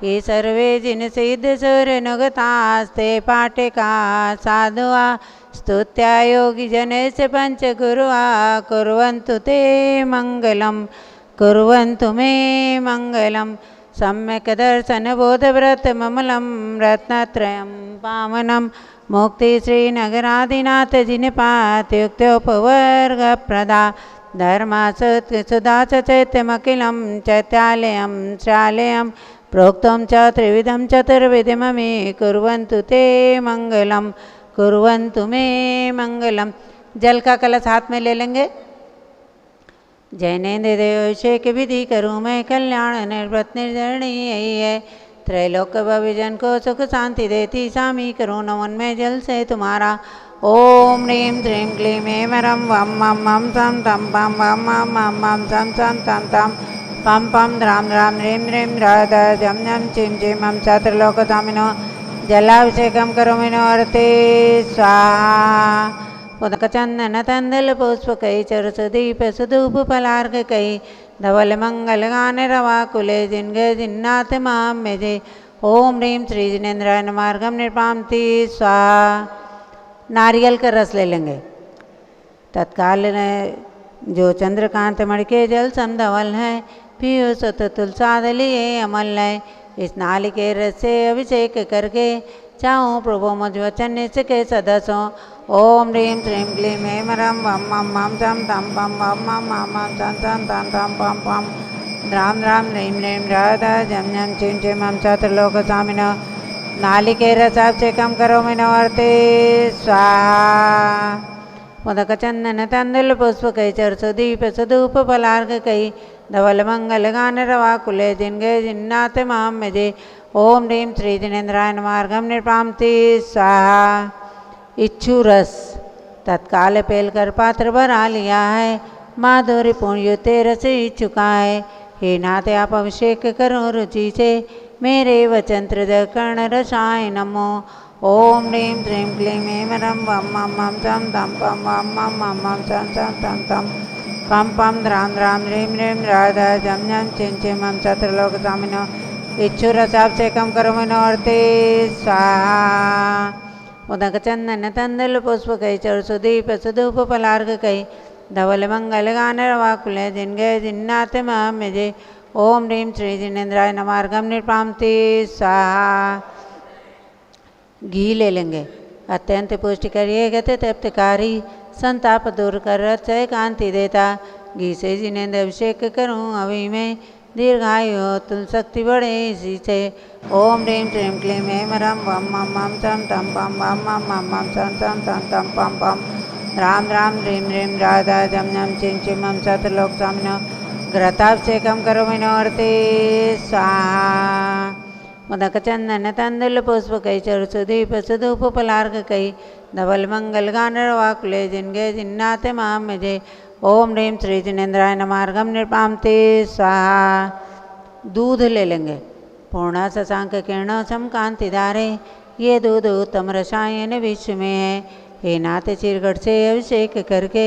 ये सर्वे जिन सिद्ध सुर नुगतास्ते पाटिका साधुआ स्तुत्या योगी जनेश पंच गुरुआ कुर्वन्तु ते मंगलम कुर्वन्तु मे मंगलम सम्यक दर्शन बोध व्रत ममलम रत्नत्रयम पावनम मुक्ति श्री नगरादिनाथ जिनपात युक्तोपवर्ग प्रदा धर्मा सुधा चैत्यमखिलं चैत्यालयं श्रालयं प्रोक्तं च त्रिविधं चतुर्विधममे कुर्वन्तु ते मंगलम कुर्वन्तु मे मंगलम। जल का कलश हाथ में ले लेंगे। जैनेन्द्र देव अभिषेक विधि करूँ मैं कल्याण निर्व्रत निर्जरणी यही है त्रैलोक भविजन को सुख शांति देती स्वामी करूँ नमन में जल से तुम्हारा। ओम ह्रीं श्रीं क्लीं ऐं रं वं मं मं सं तं पं वं मं मं मं सं सं तं तं पं पं द्रां द्रां ह्रीं ह्रीं राध जं जं चिं चिं मं चतुर्लोकस्वामिनो जलाभिषेकं करोमि नोर्ते स्वाहा। उदक चंदन तंदल पुष्प कई चर सुदीप सुधूप पलार्घ कई धवल मंगल गान रवा कुले जिनगे जिन्नाथ माम में जे। ओम ह्रीं श्री जिनेन्द्राय नमार्गम निर्पामति स्वाहा। नारियल का रस ले लेंगे। तत्काल जो चंद्रकांत मणि के जल समधवल है पियो सत तुलसाद लिए अमल है। इस नाली के रस से अभिषेक करके चाहूँ प्रभु मुझ वचन के सदस्यों। ओम ह्रीं श्रीं क्लीं ऐं रं वं मं मं सं तं पं वं मं मं मं सं सं तं तं पं पं द्रां द्रां ह्रीं ह्रीं राधा जं जं चिं चिं मं चतुर्लोकस्वामिनो नालिके रसाभिषेकं करोमि नवर्ते स्वाहा। उदक चंदन तंदुल पुष्प कई चर सुदीप सुधूप पलार्घ कई धवल मंगल गान रवा कुले जिनगे जिन्नाथ माम में जे। ओम ह्रीं श्री जिनेन्द्राय नमार्गम निर्पामति स्वाहा। इच्छु रस तत्काल पेल कर पात्र भरा लिया है माधुर्य पुण्य तेरस रस इच्छुका है। हे नाथ आप अभिषेक करो रुचि से मेरे वचन कर्ण रसाय नमो। ओम ह्रीं श्रीं क्लीं ऐं रं वं मं मं सं तं पं वं मं मं मं सं सं तं तं पं पं द्रां द्रां ह्रीं ह्रीं राधा जं जं चिं चिं मं चतुर्लोकस्वामिनो इच्छु रसाभिषेकं करोमि नोर्ते स्वाहा। उदक चंदन तंदुल पुष्प कई चर सुदीप सुधूप पलार्घ कई धवल मंगल गान रवा कुले जिनगे जिन्नाथ माम में जे। ओम ह्रीं श्री जिनेन्द्राय नमार्गम निर्पामति स्वाहा। घी ले लेंगे। अत्यंत पुष्टिकर ये गति तृप्तकारी संताप दूर कर अक्षय कांति देता। घी से जिनेन्द्र अभिषेक करूँ अभी मैं दीर्घायु हो तुल शक्ति बढ़े इसी से। ओम ह्रीं श्रीं क्लीं ऐं रं वं मं मं सं तं पं वं मं मं मं सं सं तं तं पं पं द्रां द्रां ह्रीं ह्रीं राधा जं जं चिं चिं मं चतुर्लोकस्वामिनो घृताभिषेकं करोमि नोर्ते स्वाहा। उदक चंदन तंदुल पुष्प कई चर सुदीप सुधूप पलार्घ कई धवल मंगल गान रवा कुले जिनगे जिन्नाथ माम में जे। ओम ह्रीं श्री जिनेन्द्राय नमार्गम निर्पामति स्वाहा। दूध ले लेंगे। पूर्णा शशांक किरणों सम कांति धारे ये दूध उत्तम रसायन विश्व में है। हे नाथ चिरगढ़ से अभिषेक करके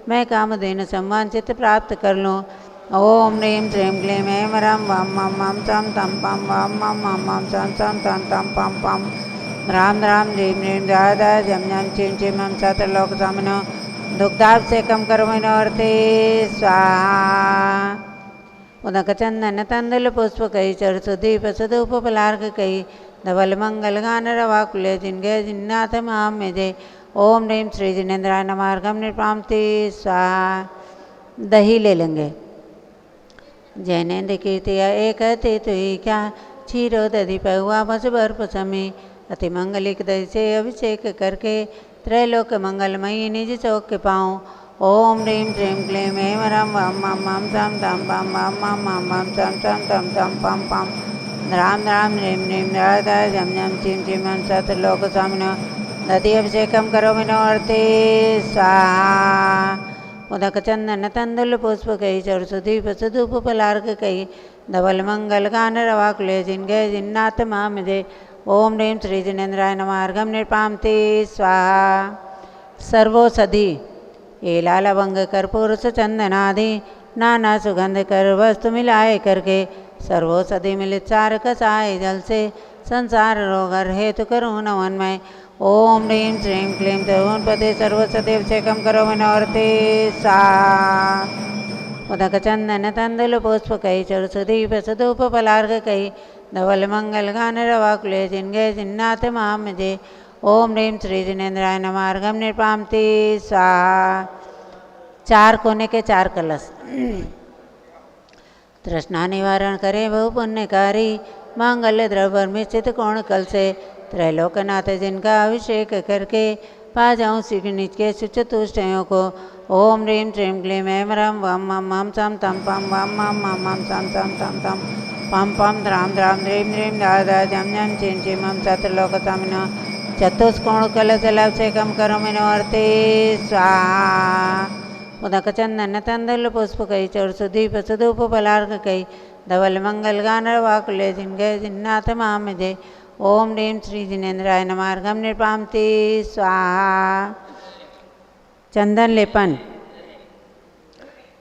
मैं कामधेनु संवांचित प्राप्त कर लूँ। ओम ह्रीं श्रीं क्लीं ऐं रं वं मं मं सं तं पं वं मं मं मं सं सं तं तं पं पं द्रां द्रां ह्रीं ह्रीं राधा जं जं चिं चिं मं चतुर्लोकस्वामिनो दुग्धाभिषेकं करोमि नोर्ते स्वाहा। उदक चंदन तंदुल पुष्प कई चर सुदीप सुधूप पलार्घ कई धवल मंगल गान रवा कुले जिनगे जिन्नाथ माम में जे। ओम ह्रीं श्री जिनेन्द्राय नमार्गम निर्पामति स्वाहा। दही ले लेंगे। जैनेन्द्र कीर्तिया एक अति तुई क्या क्षीरो दधि पहुआ बस बर्फ समी अति मंगलिक दही से अभिषेक करके त्रैलोक मंगलमयी निज चौक के पाऊँ। ओम ह्रीं श्रीं क्लीं ऐं रं वं मं मं सं तं पं वं मं मं मं सं सं तं तं पं पं द्रां द्रां ह्रीं ह्रीं राधा जं जं चिं चिं मं चतुर्लोकस्वामिनो दधि अभिषेकं करोमि नोर्ते स्वाहा। उदक चंदन तंदुल पुष्प कई चर सुदीप सुधूप पलार्घ कई धवल मंगल गान रवा कुले जिनगे जिन्नाथ माम जे। ओम ह्रीं श्री जिनेन्द्राय नमार्गम निर्पामति स्वाहा। सर्वौषधि एला लवंग कर्पूर चंदनादि नाना सुगंध कर वस्तु मिलाए करके सर्वौषधि मिलित सार कसाय जल से संसार रोग हेतु करूँ नमन मैं। ओम ह्रीं श्रीं क्लीं त्रिभुवनपते सर्वसदेवशेखं करोमि नवरते सा। उदक चंदन तंदुल पुष्प कई चरु सुदीप सुधूप पलार्घ कई धवल मंगल गान रवाकुले जिनगे जिन्नाथ महामजे। ओम ह्रीं श्री जिनेन्द्राय नमः अर्घम निर्पामति स्वाहा। 4 कोने के 4 कलश। तृष्णा निवारण करे बहु पुण्यकारी मांगल्य द्रव्य मिश्रित कोण कल से त्रैलोकनाथ जिनका अभिषेक करके पा जाऊँ श्री निज के सुचतुष्टयों को। ओम ह्रीं श्रीं क्लीं ऐं ह्रम वम मम मम सम तम पम वम मम मम मम सम तम तम तम पम पम द्राम द्राम ह्रीं ह्रीं दादा जम जम चिं चिं मम सत्रलोकसामिनो चतुष्कोण कलशलाभिषेकं करोमि नवरते स्वाहा। उदक चंदन तंदुल पुष्प कई चौर सुदीप सुधूप पलार्घ कई धवल मंगल गान वाकुले जिनगे जिन्नाथ महामजे। ओम ह्रीं श्री जिनेन्द्राय नमः अर्घम निर्पामति स्वाहा। चंदन लेपन।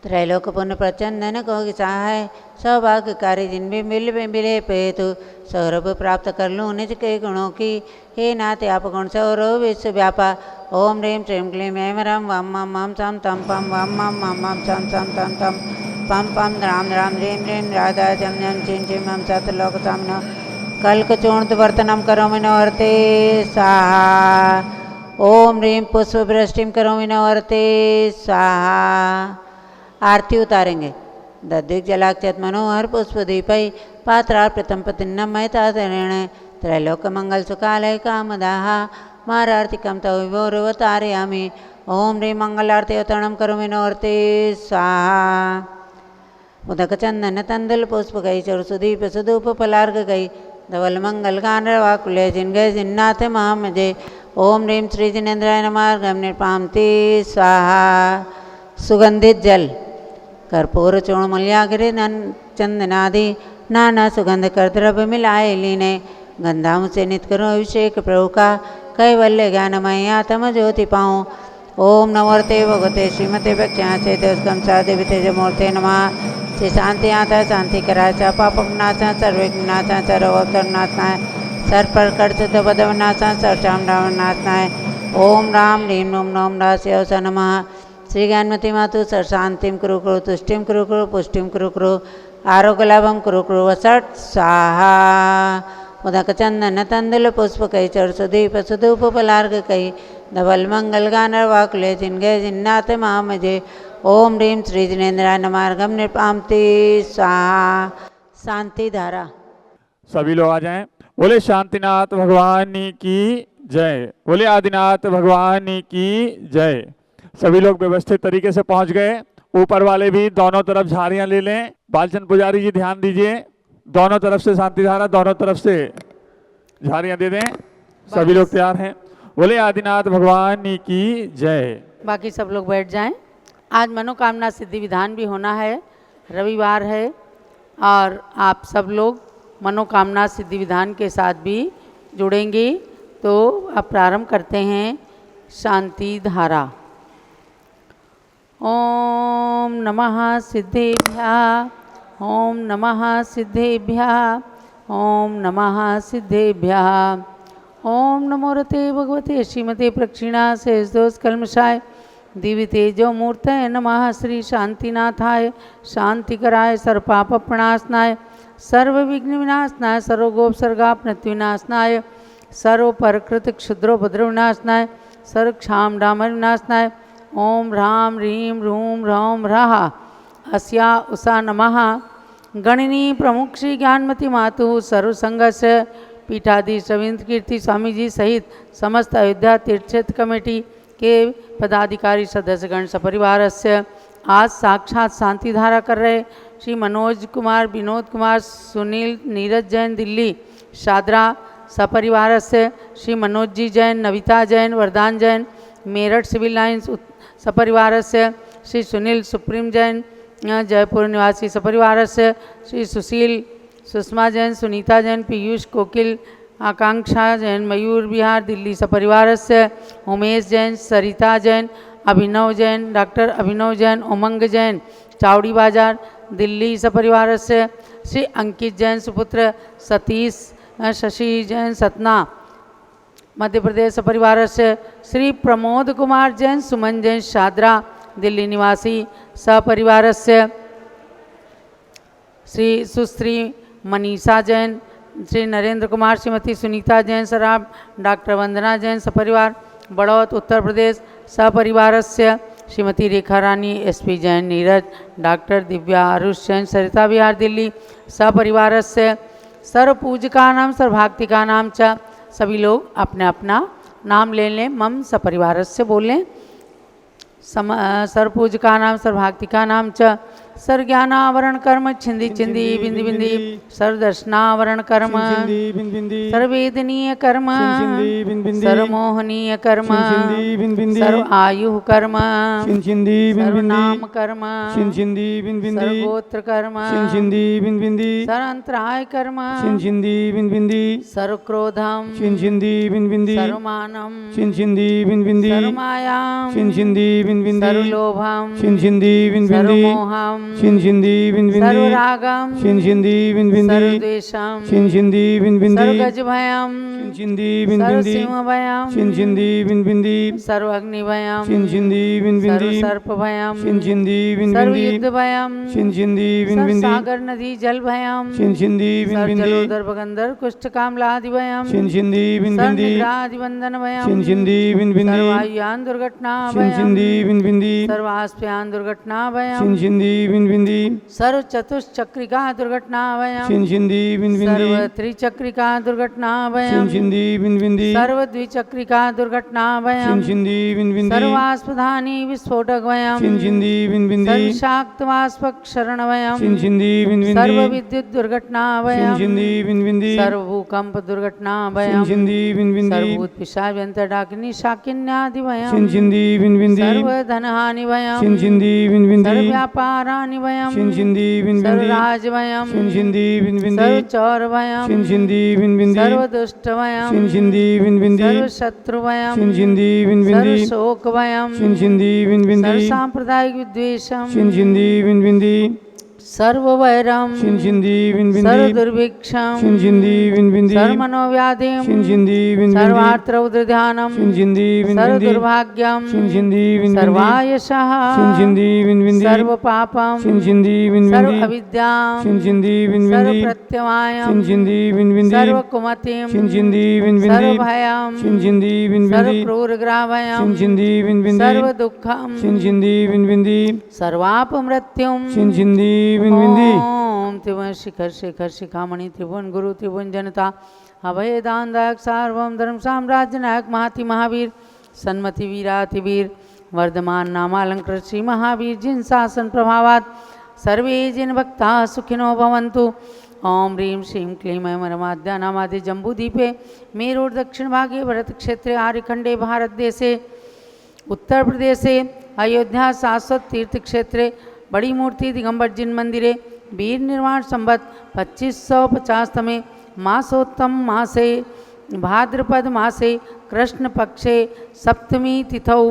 त्रैलोक पुण्य प्रचंदन को सहाय सौभाग्यकारी जिन भी मिले पेतु सौरभ प्राप्त कर लूँ निज के गुणों की। हे नाथ आप गुण सौरभ विश्व व्यापा। ओम ह्रीं श्रीं क्लीं ऐं ह्रम वम मम मम सम तम पम वम मम मम मम सम सम तम तम पम पम द्राम द्राम ह्रीं ह्रीं राधा जम जम चिं चिं मम सत्रलोकसामिनो कल्कचूर्णित वर्तनं करोमि नवरते स्वाहा। ओम ह्रीं पुष्पवृष्टिं करोमि नवरते स्वाहा। आरती उतारेंगे। दद्विक जलाक्षत मनोहर पुष्प दीपै पात्रा प्रथम पतिन्नम महिताधरेण त्रैलोक मंगल सुखालय कामदाह मारार्तिकं तव विभोरवतारयामि। ओम ह्रीं मंगलारती अवतरणं करोमि नवरते स्वाहा। उदक चंदन तंदुल पुष्प गई चरु सुदीप सुधूप पलार्घ गई धवल मंगल गान वाकुले जिनगे जिन्नाथ महामजे। ओम ह्रीं श्री जिनेन्द्राय नमः अर्घम निर्पामति स्वाहा। सुगंधित जल। कर्पूर चूर्ण मूल्याग्रि चंदनादि नाना सुगंध कर द्रव्य मिलाए लीने गंधाम से नित करो अभिषेक प्रभु का कैवल्य ज्ञानमय आत्म ज्योति पाऊँ। ओम नमोर्ते भगवते श्रीमते प्रख्या से देवस्कम साधे तेज मूर्ते नमः। श्री शांति आता शांति कराचा पापनाशा सर्वनाशा सर्वनाशनाय सर पर कर्षित पदवनाशा सर्वनाशनाय। ओम राम ह्रीं नोम नोम रास्य नमः। श्री ज्ञानमती मातु सर शांतिम कुरु कुरु तुष्टिम कुरु कुरु पुष्टिम कुरु कुरु आरोग्य लाभम कुरु कुरु वसट स्वाहा। उदक चंदन तंदुल पुष्प कई चर सुदीप सुधूप पलार्घ कई धवल मंगल गान वाकुले जिनगे जिन्नाथ महामजे। ओम ह्रीं श्री जिनेन्द्राय नमः अर्घम निर्पामति स्वाहा। शांति धारा। सभी लोग आ जाएं। बोले शांतिनाथ भगवान की जय। बोले आदिनाथ भगवान की जय। सभी लोग व्यवस्थित तरीके से पहुंच गए। ऊपर वाले भी दोनों तरफ झाड़ियां ले लें। बालचंद पुजारी जी ध्यान दीजिए, दोनों तरफ से शांति धारा, दोनों तरफ से झाड़ियां दे दें। सभी लोग तैयार हैं। बोले आदिनाथ भगवान की जय। बाकी सब लोग बैठ जाएं। आज मनोकामना सिद्धि विधान भी होना है, रविवार है और आप सब लोग मनोकामना सिद्धि विधान के साथ भी जुड़ेंगे। तो अब प्रारंभ करते हैं शांति धारा। ओम नमः सिद्धेभ्यः। ओम नमः सिद्धेभ्यः। ओम नमः सिद्धेभ्यः। ओम नमो रते भगवते श्रीमते प्रक्षिणा शेषदोष कल्मषाय दिव्य तेजो मूर्तये नमः। श्री शांतिनाथाय शांतिकराय सर्वपापप्रणाशनाय सर्वविघ्न विनाशनाय सर्वगोपसर्गापनत्विनाशनाय सर्वपरकृत क्षुद्रोपद्रवनाशनाय सर्वक्षाम डामर विनाशनाय। ओम ह्रां ह्रीं ह्रूं ह्रौं ह्रः अस्या उषा नमः। गणिनी प्रमुख श्री ज्ञानमती मातु सर्वसंघस्य पीठाधीश रविंद्र कीर्ति स्वामी जी सहित समस्त अयोध्या तीर्थ क्षेत्र कमेटी के पदाधिकारी सदस्यगण सपरिवार से आज साक्षात शांति धारा कर रहे श्री मनोज कुमार, विनोद कुमार, सुनील, नीरज जैन दिल्ली शादरा सपरिवार से श्री मनोज जी जैन, नविता जैन, वरदान जैन मेरठ सिविल लाइन्स सपरिवार से श्री सुनील सुप्रीम जैन जयपुर निवासी सपरिवार से श्री सुशील, सुषमा जैन, सुनीता जैन, पीयूष, कोकिल, आकांक्षा जैन मयूर विहार दिल्ली सपरिवार से उमेश जैन, सरिता जैन, अभिनव जैन, डॉक्टर अभिनव जैन, उमंग जैन चावड़ी बाजार दिल्ली सपरिवारस्य श्री अंकित जैन सुपुत्र सतीश शशि जैन सतना, मध्य प्रदेश सपरिवारस्य श्री प्रमोद कुमार जैन सुमन जैन शादरा दिल्ली निवासी, सपरिवारस्य श्री सुश्री मनीषा जैन, श्री नरेंद्र कुमार, श्रीमती सुनीता जैन सराब, डॉक्टर वंदना जैन सपरिवार बड़ौत उत्तर प्रदेश, सपरिवारस्य श्रीमती रेखा रानी एसपी जैन नीरज, डॉक्टर दिव्या आरुष जैन सरिता विहार दिल्ली, सपरिवारस्य सर्व पूजका नाम सर्वभाक्तिका नाम च। सभी लोग अपने अपना नाम ले लें, मम सपरिवारस्य बोल लें। सर्व पूजका नाम सर्वभाक्तिका नाम च। सर्वज्ञानावरण कर्म छिंदी छिंदी बिंदी बिंदी, सर्वदर्शनावरण कर्म सर्ववेदनीय कर्म, सर्वमोहनीय कर्म, सर्व आयु कर्म, सर्वनाम कर्म, सर्वगोत्र कर्म, सर्वअंतराय कर्म, सर्वक्रोधम, सर्वमानम, सर्वमायाम, सर्वलोभम, सर्वमोहम, सर्वरागम, सर्वद्वेषम, सर्वगजभयम, सर्वसिंहभयम, सर्वअग्निभयम, सर्वसर्पभयम, सर्वयुद्धभयम, सर्वसागर नदी जलभयम, सर्वजलोदर भगंधर कुष्ठकामलादिभयम, सर्वनिग्रहादिबंधनभयम, सर्वायुयान दुर्घटनाभयम, सर्वास्पयान दुर्घटनाभयम, सर्व चतुष्चक्रिका दुर्घटनाभयम, सर्व त्रिचक्रिका दुर्घटनाभयम, सर्व द्विचक्रिका दुर्घटनाभयम, सर्वास्पदानि विस्फोटकभयम, सर्वशाक्तवास्पक शरणभयम, सर्व विद्युत दुर्घटनाभयम, सर्वभूकंप दुर्घटनाभयम, सर्वभूत पिशाच डाकिनी शाकिन्यादिभयम, सर्वधनहानिभयम, सर्वव्यापारानिभयम, सर्वराजभयम, सर्वचौरभयम, सर्वदुष्टभयम, सर्वशत्रुभयम, सर्वशोकभयम, सर्वसांप्रदायिक विद्वेषम, सर्ववैरम, सर्वदुर्भिक्षम, सर्वमनोव्याधिम, सर्वार्त्रौद्रध्यानम, सर्वदुर्भाग्यम, सर्वायशः, सर्वपापम, सर्वअविद्याम, सर्वप्रत्यवायम, सर्वकुमतिम, सर्वभयम, सर्वक्रूरग्राभयम, सर्वदुःखम, सर्वापमृत्युम, ओम त्रिभुवन शिखर शेखर शिखामणि त्रिभुवन गुरु त्रिभुवन जनता अभय दानदायक सार्वभौम धर्म साम्राज्य नायक महाति महावीर सन्मति वीरातिवीर वर्धमान नामालंकृत श्री महावीर जिन शासन प्रभावात सर्वे जिन भक्ता सुखिनो भवन्तु। ओम ह्रीं श्रीं क्लीं ऐं परमाद्या नामादि जम्बूद्वीपे मेरुर दक्षिण भागे भरत क्षेत्रे आर्यखंडे भारत देशे उत्तर प्रदेशे अयोध्या शाश्वत तीर्थ क्षेत्रे बड़ी मूर्ति दिगंबर जिन मंदिरे वीर निर्माण संवत 2550 मासोत्तम मासे भाद्रपद मासे कृष्ण पक्षे सप्तमी तिथौ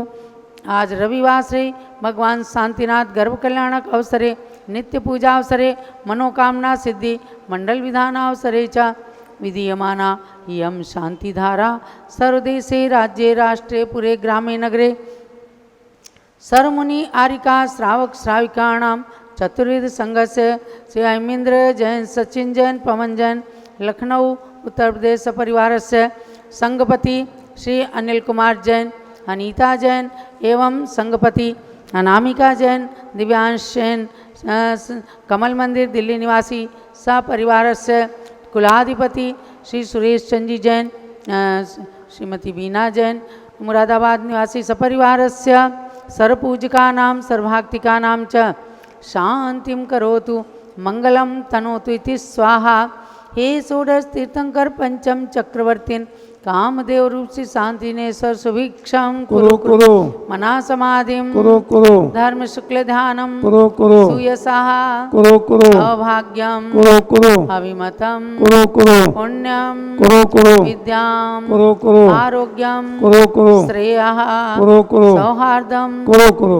आज रविवार से भगवान शांतिनाथ गर्भ कल्याणक अवसरे नित्य पूजा अवसरे मनोकामना सिद्धि मंडल विधान अवसरे च विधीयमाना इयं शांतिधारा सर्वदेशे राज्ये राष्ट्रे पुरे ग्रामे नगरे सर्वमुनि आरिका श्रावक श्राविकाणां चतुर्विध संघस्य श्री ऐमिंद्र जैन सचिन जैन पवन जैन लखनऊ उत्तर प्रदेश सपरिवारस्य संघपति श्री अनिल कुमार जैन अनीता जैन एवं संघपति अनामिका जैन दिव्यांश जैन कमल मंदिर दिल्ली निवासी सपरिवारस्य कुलाधिपति श्री सुरेश चंद्र जैन श्रीमती बीना जैन मुरादाबाद निवासी सपरिवारस्य सर्वपूजकानां सर्वभक्तिकानां च शांतिं करोतु मंगलं तनोतु इति स्वाहा। हे षोडश तीर्थंकर पंचम चक्रवर्तीन कामदेव रूप से शांतिनेश्वर सुभिक्षम कुरु कुरु मना समाधिम कुरु कुरु धर्म शुक्ल ध्यानम कुरु कुरु सुयसाः कुरु कुरु अभाग्यम कुरु कुरु अविमतम कुरु कुरु पुण्यम कुरु कुरु विद्याम कुरु कुरु आरोग्यम कुरु कुरु श्रेयः कुरु कुरु सौहार्दम कुरु कुरु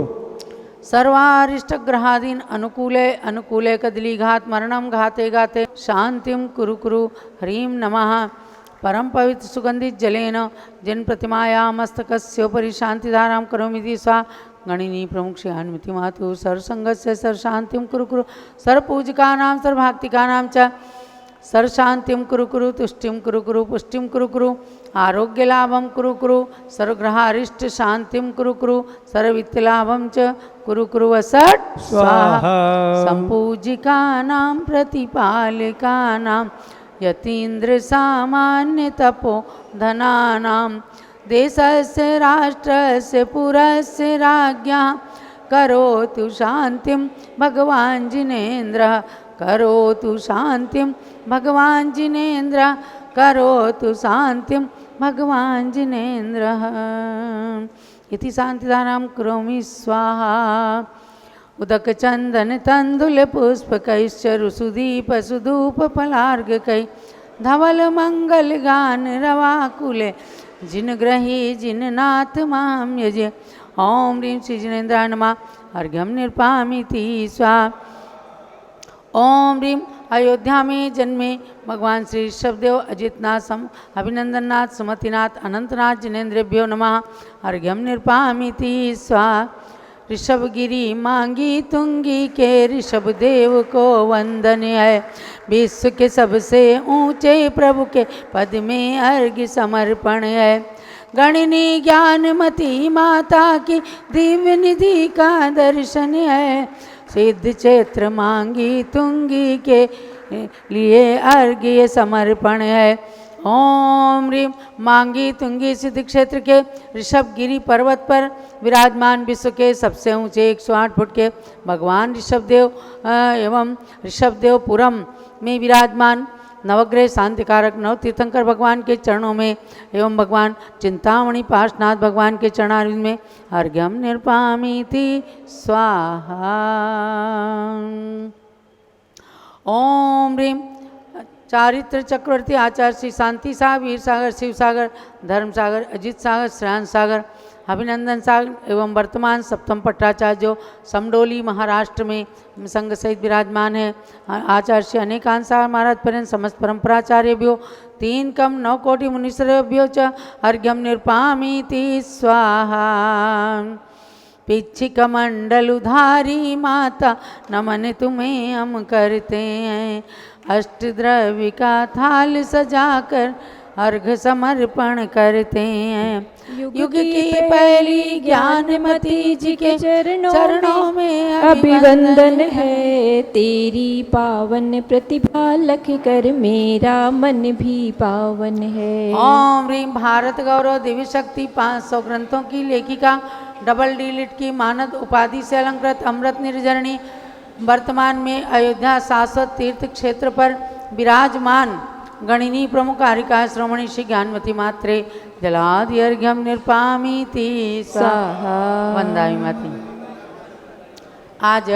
सर्वारिष्टग्रहादीन अनुकूले अनुकूले कदलीघात मरणम घाते घाते शांतिम कुरु कुरु ह्रीं नमः। परम पवित्र सुगंधित जलेन जिन प्रतिमाया मस्तकस्योपरि शांतिधारां करोमि सा गणिनी प्रमुख श्रियान्विति मातु सर्वसंगस्य सर्वशांतिं कुरु कुरु सर्वपूजकानां सर्वभक्तिकानां च सर्वशांतिं कुरु कुरु तुष्टिं कुरु कुरु पुष्टिं कुरु कुरु आरोग्य लाभं कुरु कुरु सर्वग्रहारिष्ट शांतिं कुरु कुरु सर्ववित्तलाभं च कुरु कुरु वसट स्वाहा। संपूजिकानां प्रतिपालिकानां यतीन्द्र सामान्य तपो धनानां देशस्य राष्ट्रस्य पुरस्य राज्ञः करोतु शांतिं भगवान् जिनेन्द्रः करोतु शांतिं भगवान् जिनेन्द्रः करोतु शांतिं भगवान् जिनेन्द्रः। इति शांतिदानं करोमि स्वाहा। उदक चंदन तंदुल पुष्पकैश्च रुसुदीप सुधूप फलार्घकै धवल मंगल गान रवाकुले जिन ग्रही जिन नाथ माम यजे। ओम ह्रीं श्री जिनेन्द्राय नमः। अर्घ्यं निर्पामीति स्वाहा। ओम ह्रीं अयोध्या में जन्मे भगवान श्री ऋषभदेव अजितनाथ अभिनंदननाथ सुमतिनाथ अनंतनाथ जिनेन्द्रेभ्यो नमः। अर्घ्यं निर्पामीति स्वाहा। ऋषभगिरी मांगी तुंगी के ऋषभदेव को वंदन है। विश्व के सबसे ऊंचे प्रभु के पद में अर्घ्य समर्पण है। गणिनी ज्ञानमती माता की दिव्य निधि का दर्शन है। सिद्ध क्षेत्र मांगी तुंगी के लिए अर्घ्य समर्पण है। ओम ह्रीं मांगी तुंगी सिद्ध क्षेत्र के ऋषभगिरी पर्वत पर विराजमान विश्व के सबसे ऊंचे 108 फुट के भगवान ऋषभदेव एवं ऋषभदेवपुरम में विराजमान नवग्रह शांतिकारक नव तीर्थंकर भगवान के चरणों में एवं भगवान चिंतामणि पार्श्वनाथ भगवान के चरणारविंद में अर्घ्यं निर्पामीति स्वाहा। ओम ह्रीं चारित्र चक्रवर्ती आचार्य श्री शांति सागर वीर सागर शिव सागर धर्म सागर अजित सागर श्रेयांश सागर अभिनंदन सागर एवं वर्तमान सप्तम पट्टाचार्य जो समडोली महाराष्ट्र में संघ सहित विराजमान है। आचार्य श्री अनेकांत सागर महाराज पर्यंत समस्त परंपराचार्यभ्यो 3 कम 9 कोटि मुनीश्वरेभ्यो च अर्घ्यं निर्पामीति स्वाहा। पिच्छिक मंडलुधारी माता नमन तुम्हें हम करते हैं। अष्टद्रव्य का थाल सजाकर अर्घ समर्पण करते हैं। युग की पहली ज्ञानमती जी के चरणों में अभिवंदन है। तेरी पावन प्रतिभा लख कर मेरा मन भी पावन है। ओम ह्रीं भारत गौरव देवी शक्ति 500 ग्रंथों की लेखिका डबल डीलिट की मानद उपाधि से अलंकृत अमृत निर्जरणी वर्तमान में अयोध्या शाश्वत तीर्थ क्षेत्र पर विराजमान गणिनी प्रमुख कारिका श्रोमणी श्री ज्ञानवती मात्रे जलादि अर्घ्यं निर्पामीति स्वाहा। वंदामि माती। आज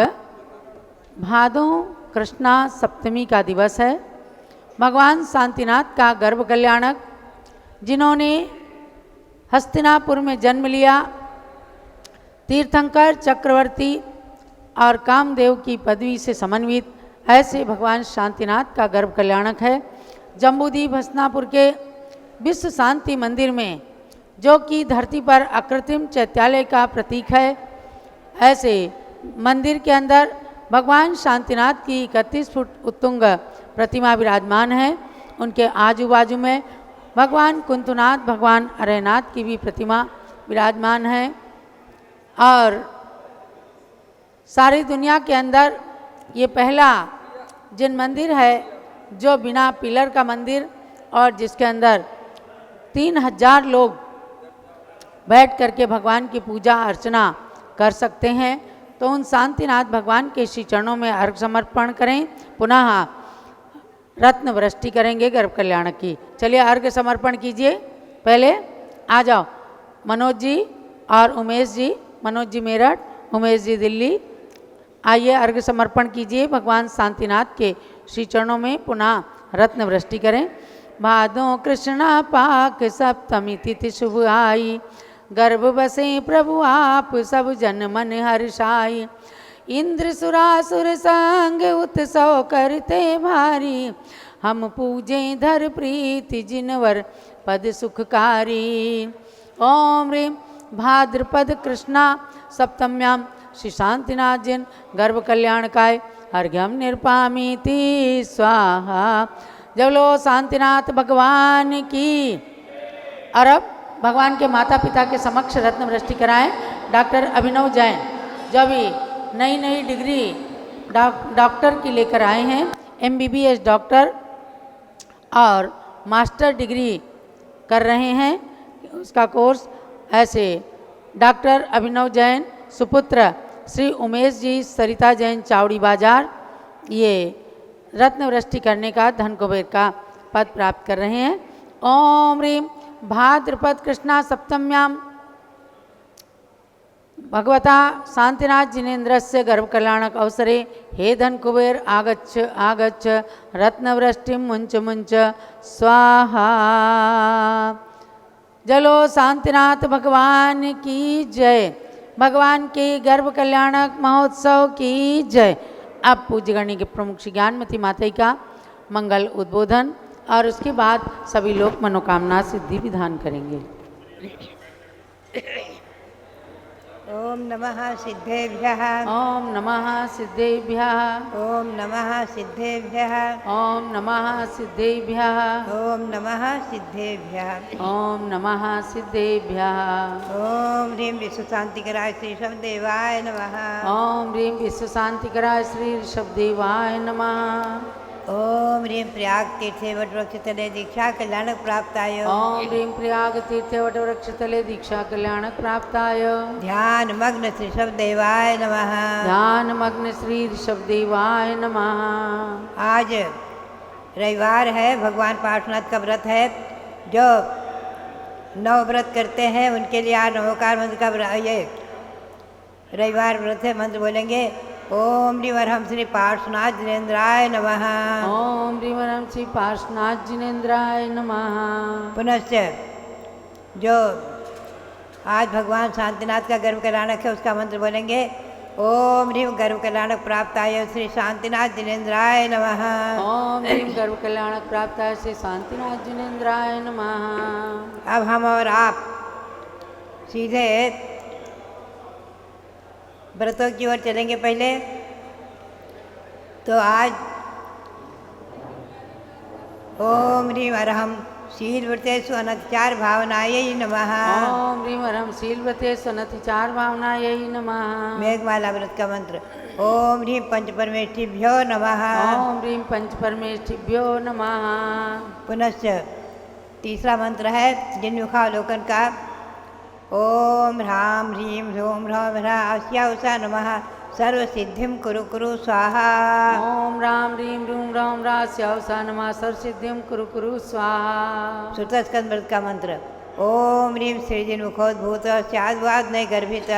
भादो कृष्णा सप्तमी का दिवस है। भगवान शांतिनाथ का गर्भ कल्याणक जिन्होंने हस्तिनापुर में जन्म लिया, तीर्थंकर चक्रवर्ती और कामदेव की पदवी से समन्वित ऐसे भगवान शांतिनाथ का गर्भ कल्याणक है। जम्बूद्वीप हस्तिनापुर के विश्व शांति मंदिर में, जो कि धरती पर अकृत्रिम चैत्यालय का प्रतीक है, ऐसे मंदिर के अंदर भगवान शांतिनाथ की 31 फुट उत्तुंग प्रतिमा विराजमान है। उनके आजू बाजू में भगवान कुंतुनाथ भगवान अरयनाथ की भी प्रतिमा विराजमान है। और सारी दुनिया के अंदर ये पहला जिन मंदिर है जो बिना पिलर का मंदिर और जिसके अंदर 3000 लोग बैठ करके भगवान की पूजा अर्चना कर सकते हैं। तो उन शांतिनाथ भगवान के श्री चरणों में अर्घ समर्पण करें। पुनः रत्न वृष्टि करेंगे गर्भ कल्याण की। चलिए अर्घ समर्पण कीजिए। पहले आ जाओ मनोज जी और उमेश जी, मनोज जी मेरठ, उमेश जी दिल्ली। आइए अर्घ समर्पण कीजिए भगवान शांतिनाथ के श्री चरणों में। पुनः रत्न वृष्टि करें। भादो कृष्णा पाक सप्तमी तिथि शुभ आई, गर्भ बसे प्रभु आप सब जन मन हर्षाई। इंद्र सुरासुर संग उत्सव करते भारी, हम पूजे धर प्रीति जिनवर पद सुखकारी। ओम ह्रीं भाद्रपद कृष्णा सप्तम्याम श्री शांतिनाथ जिन गर्भ कल्याणकाय अर्घ्यम निरपामीति स्वाहा। जब लो शांतिनाथ भगवान की। और अब भगवान के माता पिता के समक्ष रत्न वृष्टि कराएं डॉक्टर अभिनव जैन, जो अभी नई नई डिग्री डॉक्टर की लेकर आए हैं, MBBS डॉक्टर और मास्टर डिग्री कर रहे हैं उसका कोर्स। ऐसे डॉक्टर अभिनव जैन सुपुत्र श्री उमेश जी सरिता जैन चावड़ी बाजार ये रत्न वृष्टि करने का धन कुबेर का पद प्राप्त कर रहे हैं। ओम ह्रीं भाद्रपद कृष्णा सप्तम्याम भगवता शांतिनाथ जिनेन्द्रस्य गर्भ कल्याणक अवसरे हे धन कुबेर आगच्छ आगच्छ रत्नवृष्टिं मुंच मुंच स्वाहा। जलो शांतिनाथ भगवान की जय। भगवान के गर्भ कल्याणक महोत्सव की जय। अब पूज्य गणी के प्रमुख श्री ज्ञानमती माता का मंगल उद्बोधन और उसके बाद सभी लोग मनोकामना सिद्धि विधान करेंगे। ओम नमः सिद्धेभ्यः। ओम नमः सिद्धेभ्यः। ओम नमः सिद्धेभ्यः। ओम नमः सिद्धेभ्यः। ओम नमः सिद्धेभ्यः। ओम नमः सिद्धेभ्यः। ओम ह्रीं विश्वशांतिकराय श्री ऋषभदेवाय नमः। ओम ह्रीं विश्व शांतिकराय श्री ऋषभदेवाय नमः। ओम ह्रीं प्रयाग तीर्थे वटवृक्षतले दीक्षा कल्याणक प्राप्ताय। ओम ह्रीं प्रयाग तीर्थे वटवृक्षतले दीक्षा कल्याणक प्राप्ताय। ध्यान मग्न श्री ऋषभदेवाय नमः। ध्यान मग्न श्री ऋषभदेवाय नमः। आज रविवार है, भगवान पार्श्वनाथ का व्रत है। जो नव व्रत करते हैं उनके लिए आज नवोकार मंत्र का ये रविवार व्रत है। मंत्र बोलेंगे ओम ह्रीं श्री पार्श्वनाथ जिनेन्द्राय नमः। ओम ह्रीं श्री पार्श्वनाथ जिनेन्द्राय नमः। पुनश्च जो आज भगवान शांतिनाथ का गर्भ कल्याणक है उसका मंत्र बोलेंगे ओम ह्रीं गर्भ कल्याणक प्राप्ताय श्री शांतिनाथ जिनेन्द्राय नमः। ओम ह्रीं गर्भ कल्याणक प्राप्ताय श्री शांतिनाथ जिनेन्द्राय नमः। अब हम और आप सीधे व्रतों की ओर चलेंगे। पहले तो आज ओम ह्रीं अरहम शीलव्रतेषु अनतिचार भावनायै नमः। ओम ह्रीं अरहम शीलव्रतेषु अनतिचार भावनायै नमः। मेघमाला व्रत का मंत्र ओम ह्रीं पंचपरमेष्ठिभ्यो नमः। ओम ह्रीं पंचपरमेष्ठिभ्यो नमः। पुनश्च तीसरा मंत्र है जिन्मुखावलोकन का ओम ह्रां ह्रीं ह्रूं ह्रौं ह्रां अस्या उषा नमः सर्वसिद्धिं कुरु कुरु स्वाहा। ओम राम ह्रीं ह्रूं ह्रौं ह्रां स्याउषा नमः सर्वसिद्धिं कुरु कुरु स्वाहा। श्रुतस्कंद व्रत का मंत्र ओम ह्रीं श्रीजिन्मुखोद्भूत स्याद्वादनय गर्भित।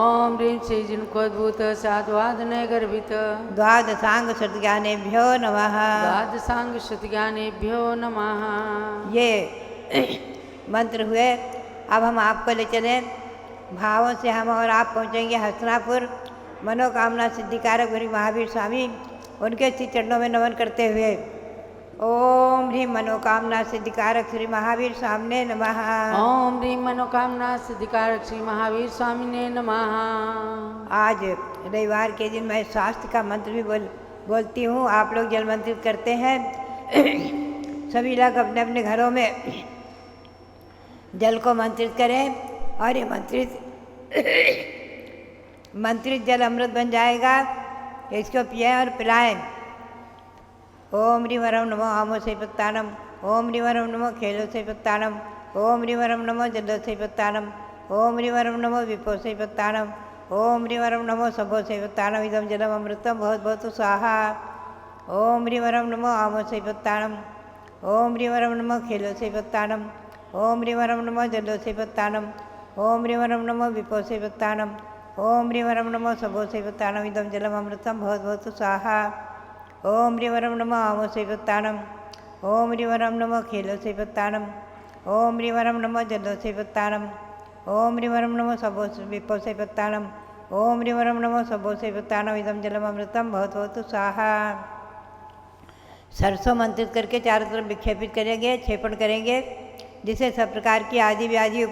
ओम ह्रीं श्रीजिन्मुखोद्भूत स्याद्वादनय गर्भित। द्वादशांग श्रुतज्ञानेभ्यो नमः। द्वादशांग श्रुतज्ञानेभ्यो नमः। ये मंत्र हुए। अब हम आपको ले चलें भावों से हम और आप पहुँचेंगे हस्तिनापुर मनोकामना सिद्धिकारक गुरु महावीर स्वामी, उनके श्री चरणों में नमन करते हुए ओम ह्रीं मनोकामना सिद्धिकारक श्री महावीर स्वामी नमः। ओम ह्रीं मनोकामना सिद्धिकारक श्री महावीर स्वामी ने नमः। आज रविवार के दिन मैं स्वास्थ्य का मंत्र भी बोलती हूँ। आप लोग जल मंत्रित करते हैं। सभी लोग अपने अपने घरों में जल को मंत्रित करें और ये मंत्रित जल अमृत बन जाएगा। इसको पिएं और पिलाएं। ओम ह्रीं वरम नमो आमो से पत्तानम। ओम ह्रीं वरम नमो खेलो से पत्तानम। ओम ह्रीं वरम नमो जलो से पत्तानम। ओम ह्रीं वरम नमो विपो से पत्तानम। ओम ह्रीं वरम नमो सभो से पत्तानम इदम जलम अमृतम बहुत बहुत स्वाहा। ओम ह्रीं वरम नमो आमो से पत्तानम। ओम ह्रीं वरम नमो खेलो से पत्तानम। ओम ह्रीं वरम नमो जलो से पत्तानम। ओम ह्रीं वरम नमो विपो से पत्तानम। ओम ह्रीं वरम नमो सभो से पत्तानम इदम जलम अमृतम बहुत बहुत स्वाहा। ओम ह्रीं वरम नमो आमो से पत्तानम। ओम ह्रीं वरम नमो खेलो से पत्तानम। ओम ह्रीं वरम नमो जलो से पत्तानम। ओम ह्रीं वरं नमो विप्पवसैपत्तानम। ओम ह्रीं वरं नमो सब्बोसैपत्तानम। इदं जलममृतं भवतु स्वाहा। सरसों मंत्रित करके चारों तरफ विक्षेपित करेंगे, क्षेपण करेंगे, जिससे सब प्रकार की आदि व्याधि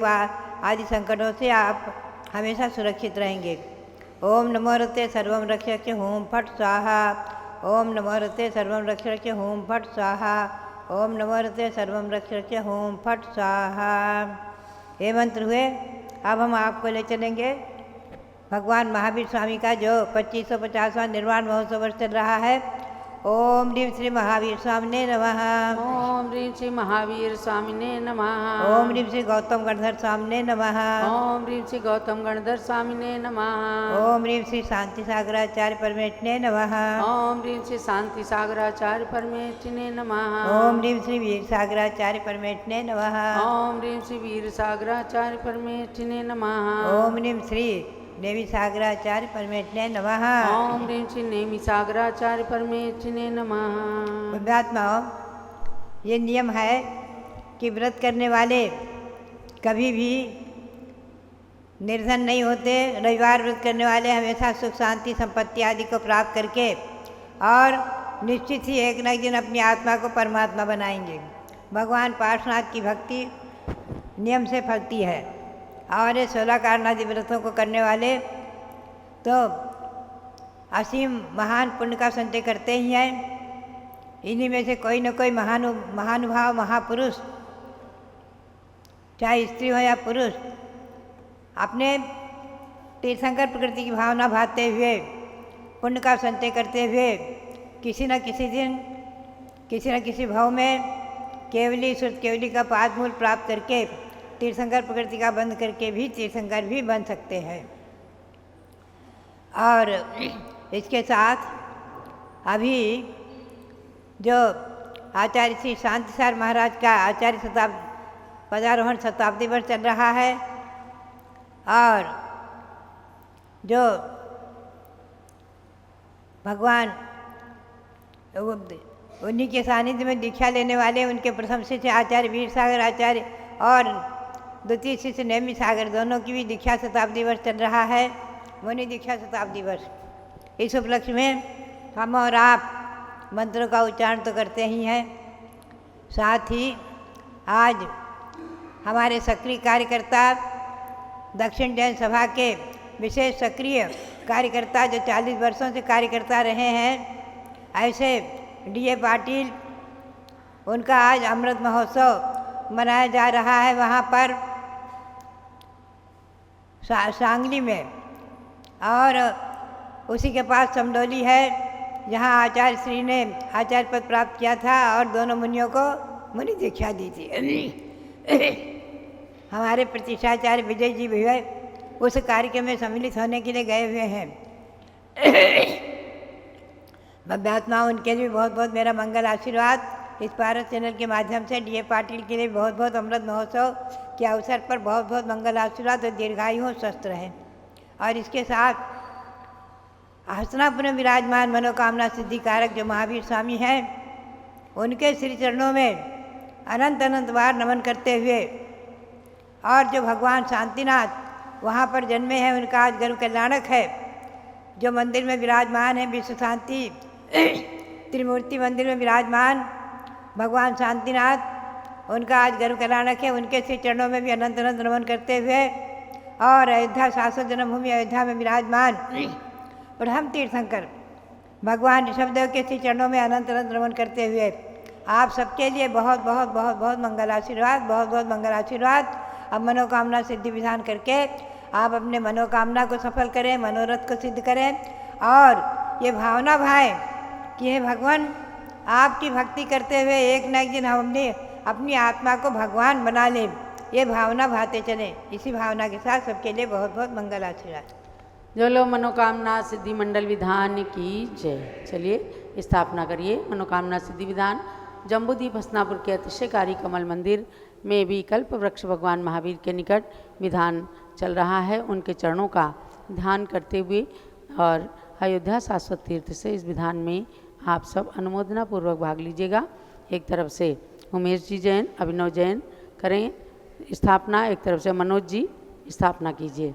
आदि संकटों से आप हमेशा सुरक्षित रहेंगे। ओम नमो रते सर्वं रक्षस्य हूं फट स्वाहा। ओम नमो रते सर्वं रक्षस्य हूं फट स्वाहा। ओम नमो रते सर्वं रक्षस्य हूं फट स्वाहा। ये मंत्र हुए। अब हम आपको ले चलेंगे भगवान महावीर स्वामी का जो 2550वां निर्वाण महोत्सव वर्ष चल रहा है। ओम ह्रीं श्री महावीर स्वामिने नमः। ओम ह्रीं श्री महावीर स्वामिने नमः। ओम ह्रीं श्री गौतम गणधर स्वामिने नमः। ओम ह्रीं श्री गौतम गणधर स्वामिने नमः। ओम ह्रीं श्री शांति सागराचार्य परमेष्ठिने नमः। ओम ह्रीं श्री शांति सागराचार्य परमेष्ठिने नमः। ओम ह्रीं श्री वीर सागराचार्य परमेष्ठिने नमः। ओम ह्रीं श्री वीर सागराचार्य परमेष्ठिने नमः। ओम ह्रीं श्री नेमि सागराचार्य परमेष्ठिने नमः। ओम ह्रीं श्री नेमि सागराचार्य परमेष्ठिने नमः। अध्यात्माओं, ये नियम है कि व्रत करने वाले कभी भी निर्धन नहीं होते। रविवार व्रत करने वाले हमेशा सुख शांति संपत्ति आदि को प्राप्त करके और निश्चित ही एक न एक दिन अपनी आत्मा को परमात्मा बनाएंगे। भगवान पार्श्वनाथ की भक्ति नियम से फलती है और ये 16 कारणादि व्रतों को करने वाले तो असीम महान पुण्य का संचय करते ही हैं। इन्हीं में से कोई न कोई महानुभाव महापुरुष, चाहे स्त्री हो या पुरुष, अपने तीर्थंकर प्रकृति की भावना भाते हुए पुण्य का संचय करते हुए किसी न किसी दिन किसी न किसी भाव में केवली शुद्ध केवली का पादमूल प्राप्त करके तीर्थंकर प्रकृति का बंद करके भी तीर्थंकर भी बन सकते हैं। और इसके साथ अभी जो आचार्य श्री शांतिसार महाराज का आचार्य पदारोहण शताब्दी वर्ष चल रहा है और जो भगवान उन्हीं के सानिध्य में दीक्षा लेने वाले उनके प्रथम शिष्य आचार्य वीर सागर आचार्य और द्वितीय शिष्य नेमि सागर दोनों की भी दीक्षा शताब्दी वर्ष चल रहा है, मुनि दीक्षा शताब्दी वर्ष। इस उपलक्ष्य में हम और आप मंत्रों का उच्चारण तो करते ही हैं, साथ ही आज हमारे सक्रिय कार्यकर्ता दक्षिण जैन सभा के विशेष सक्रिय कार्यकर्ता जो 40 वर्षों से कार्यकर्ता रहे हैं, ऐसे D.A. पाटिल, उनका आज अमृत महोत्सव मनाया जा रहा है वहाँ पर सांगली में, और उसी के पास समडोली है जहाँ आचार्य श्री ने आचार्य पद प्राप्त किया था और दोनों मुनियों को मुनि दीक्षा दी थी। हमारे प्रतिष्ठाचार्य विजय जी भी उस कार्यक्रम में सम्मिलित होने के लिए गए हुए हैं। भव्यात्मा उनके लिए बहुत बहुत मेरा मंगल आशीर्वाद। इस भारत चैनल के माध्यम से D.A. पाटिल के लिए बहुत बहुत अमृत महोत्सव के अवसर पर बहुत बहुत मंगल आशीर्वाद और दीर्घायु स्वस्थ रहें। और इसके साथ हस्तिनापुर में विराजमान मनोकामना सिद्धि कारक जो महावीर स्वामी हैं, उनके श्री चरणों में अनंत अनंत बार नमन करते हुए, और जो भगवान शांतिनाथ वहाँ पर जन्मे हैं, उनका आज गर्भ कल्याणक है, जो मंदिर में विराजमान है विश्व शांति त्रिमूर्ति मंदिर में विराजमान भगवान शांतिनाथ, उनका आज गर्भ कल्याणक है। उनके श्री चरणों में भी अनंत अनंत नमन करते हुए, और अयोध्या शाश्वत जन्मभूमि अयोध्या में विराजमान प्रथम तीर्थंकर भगवान ऋषभदेव के श्री चरणों में अनंत अनंत नमन करते हुए आप सबके लिए बहुत बहुत बहुत बहुत मंगल आशीर्वाद, बहुत बहुत मंगल आशीर्वाद। अब मनोकामना सिद्धि विधान करके आप अपने मनोकामना को सफल करें, मनोरथ को सिद्ध करें, और ये भावना भाएं कि हे भगवान, आपकी भक्ति करते हुए एक न एक दिन हम अपनी आत्मा को भगवान बना लें, ये भावना भाते चलें। इसी भावना के साथ सबके लिए बहुत बहुत मंगल आशीर्वाद। जो लोग मनोकामना सिद्धि मंडल विधान की जय। चलिए स्थापना करिए। मनोकामना सिद्धि विधान जम्बूद्वीप हस्तिनापुर के अतिशयकारी कमल मंदिर में भी कल्प वृक्ष भगवान महावीर के निकट विधान चल रहा है। उनके चरणों का ध्यान करते हुए और अयोध्या शाश्वत तीर्थ से इस विधान में आप सब अनुमोदना पूर्वक भाग लीजिएगा। एक तरफ से उमेश जी जैन, अभिनव जैन करें स्थापना, एक तरफ से मनोज जी स्थापना कीजिए।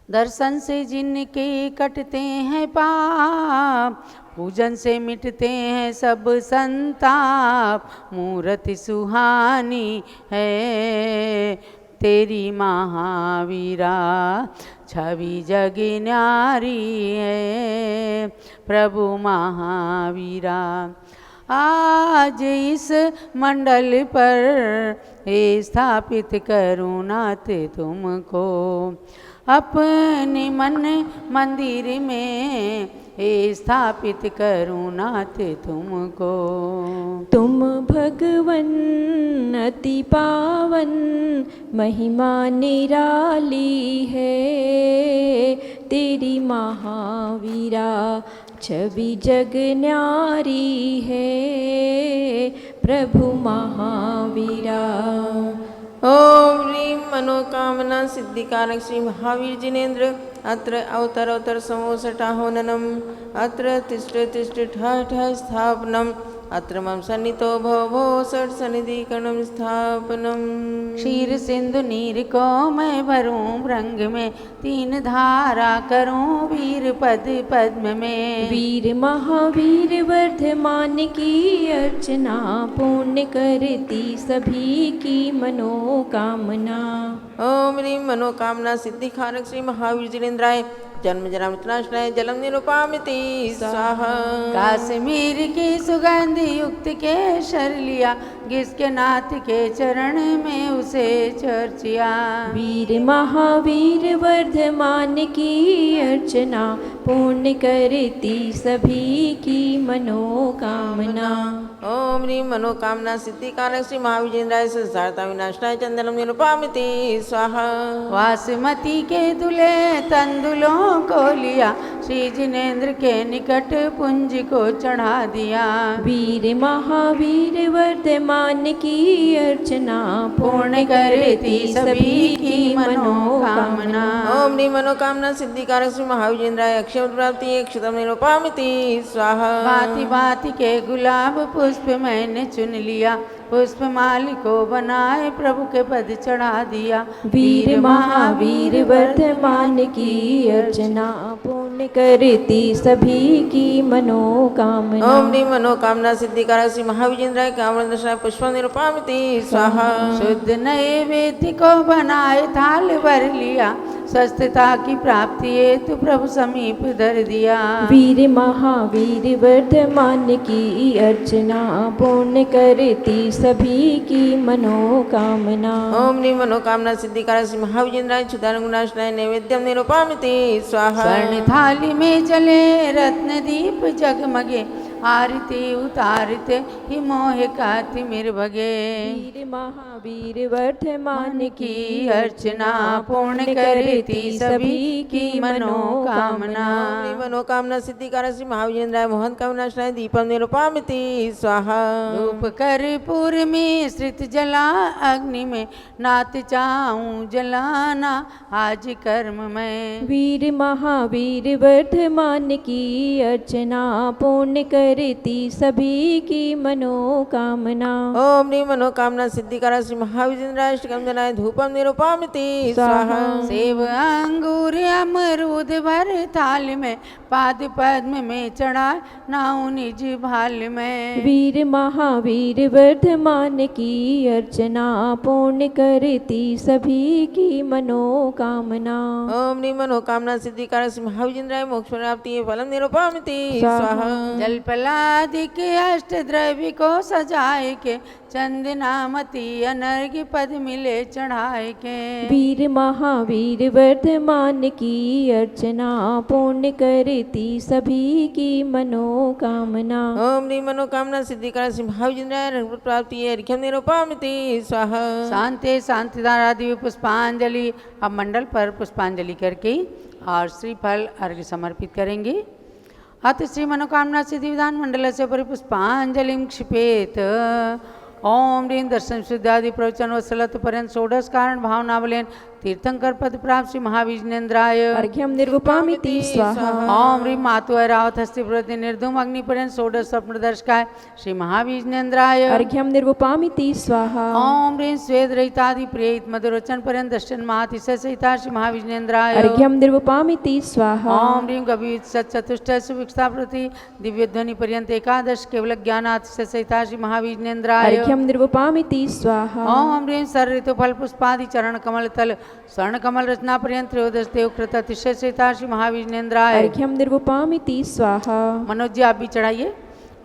दर्शन से जिनके कटते हैं पाप, पूजन से मिटते हैं सब संताप, मूर्ति सुहानी है तेरी महावीरा, छवि जग न्यारी है प्रभु महावीरा। आज इस मंडल पर स्थापित करूँ नाथ तुमको, अपने मन मंदिर में स्थापित करूँ नाथ तुमको। तुम भगवन अति पावन, महिमा निराली है तेरी महावीरा, छवि जग न्यारी है प्रभु महावीरा। ओम ह्रीं मनोकामना सिद्धिकारक श्री महावीर जिनेन्द्र अत्र अवतरोत्तर समोसटाहोननम, अत्र तिष्ठ तिष्ठ ठः ठः स्थापनम, अत्र मम सन्नितो भव भव षट् सन्निधिकरणम स्थापनम। क्षीर सिंधु नीर को मैं भरूं भृंग में, तीन धारा करूं वीर पद पद्म में। वीर महावीर वर्धमान की अर्चना, पूर्ण करती सभी की मनोकामना। ओम ह्रीं मनोकामना सिद्धिकारक श्री महावीर जिनेन्द्राय जन्म जरा मृत्युनाशनाय जलम निरुपामिति स्वाहा। काश्मीर की सुगंध युक्त केसर लिया, जिसके नाथ के चरण में उसे चर्चिया। वीर महावीर वर्धमान की अर्चना, पूर्ण करती सभी की मनोकामना। ओम ह्रीं मनोकामना सिद्धिकारक श्री महावीर जिनेन्द्राय संसारता विनाशनाय चंदनम निरुपामिति स्वाहा। वासमती के दुले तंदुलों को लिया, श्री जिनेन्द्र के निकट पुंज को चढ़ा दिया। वीर महावीर वर्धमान की अर्चना, पूर्ण करती सभी की मनोकामना। ओम ह्रीं मनोकामना सिद्धिकारक श्री महावीर जिनेन्द्राय अक्षय प्राप्ति अक्षतम निरुपामिति स्वाहा। भांति भांति के गुलाब पुष्प मैंने चुन लिया, पुष्पमाल को बनाए प्रभु के पद चढ़ा दिया। वीर महावीर वर्धमान की अर्चना, पूर्ण करती सभी की मनोकामना। ओम ह्रीं मनोकामना सिद्धिकारक श्री महावीर जिनेन्द्राय कामन दशाय पुष्पम निरुपामिति स्वाहा। शुद्ध नैवेद्य को बनाए थाल भर लिया, स्वस्थता की प्राप्ति हेतु प्रभु समीप धर दिया। वीर महावीर वर्धमान की अर्चना, पूर्ण करती सभी की मनोकामना। ओम ह्रीं मनोकामना सिद्धिकारक श्री महावीर जिनेन्द्राय क्षुधान गुणाशनाय नैवेद्यम निरुपामिति स्वाहा। स्वर्ण थाली में जले रत्न दीप जगमगे, आरती उतारते ही मोह का तिमिर भगे। वीर महावीर वर्धमान की अर्चना, पूर्ण करती सभी की मनोकामना। ओम ह्रीं मनोकामना सिद्धिकारक श्री महावीर जिनेन्द्राय मोहन कामनाशनाय दीपम निरुपामिति स्वाहा। धूप कर्पूर में श्रित जला अग्नि में, नाथ चाहूं जलाना आज कर्म में। वीर महावीर वर्धमान की अर्चना, पूर्ण करती सभी की मनोकामना। ओम ह्रीं मनोकामना सिद्धिकारक श्री महावीर जिनेन्द्राय अष्टकम जनाय धूपम निरुपामिति स्वाहा। सेब अंगूर अमरूद भर थाल में, पाद पद्म में चढ़ा नाउ निज भाल में। वीर महावीर वर्धमान की अर्चना, पूर्ण करती सभी की मनोकामना। ओम ह्रीं मनोकामना सिद्धिकारक श्री महावीर जिनेन्द्राय मोक्ष प्राप्ति फलम निरुपामिति स्वाहा। जल पलादिक अष्ट द्रव्य को सजाए के, चंदनामती अनर्घ पद मिले चढ़ाए के। वीर महावीर वर्धमान की अर्चना, पूर्ण करती सभी की मनोकामना। ओम ह्रीं मनोकामना सिद्धिकारक श्री महावीर जिनेन्द्राय रघुपति प्राप्ति अर्घ्यम निरुपामिति स्वाहा। शांति शांतिदारादि पुष्पांजलि। अब मंडल पर पुष्पांजलि करके और श्रीफल अर्घ्य समर्पित करेंगे। अथ श्री मनोकामना सिद्धि विधान मंडल से परिपुष्पांजलिं क्षिपेत। ओम ह्रीं दर्शन शुद्धादि प्रवचन वसलत पर्यंत षोडश कारण भावनावलेन तीर्थंकर पद प्राप्त श्री महाविष्णेन्द्राय अर्घ्यम निर्वपामिति स्वाहा ओम ह्रीं मातु ऐरावत हस्ति प्रति निर्धूम अग्निपर्यंत षोडश स्वप्न दर्शकाय श्री महाविष्णेन्द्राय अर्घ्यम निर्वपामिति स्वाहा ओम ह्रीं स्वेद रहितादि प्रेत मधुरोचन पर्यंत दर्शन मातिशय सहिता श्री महाविष्णेन्द्राय अर्घ्यम निर्वपामिति स्वाहा ओम ह्रीं गभीर चतुष्टय सुविक्षा प्रति दिव्य ध्वनि पर्यंत एकादश केवल ज्ञानातिशय सहिता श्री महाविष्णेन्द्राय अर्घ्यम निर्वपामिति स्वाहा ओम ह्रीं सर ऋतु फल पुष्पादि चरण कमल तल स्वर्ण कमल रचना पर्यंत त्रयोदश देव कृत अतिशय सहिता श्री महाविष्णेन्द्राय अर्घ्यम निर्वपामिति स्वाहा मनोज जी आप भी चढ़ाइए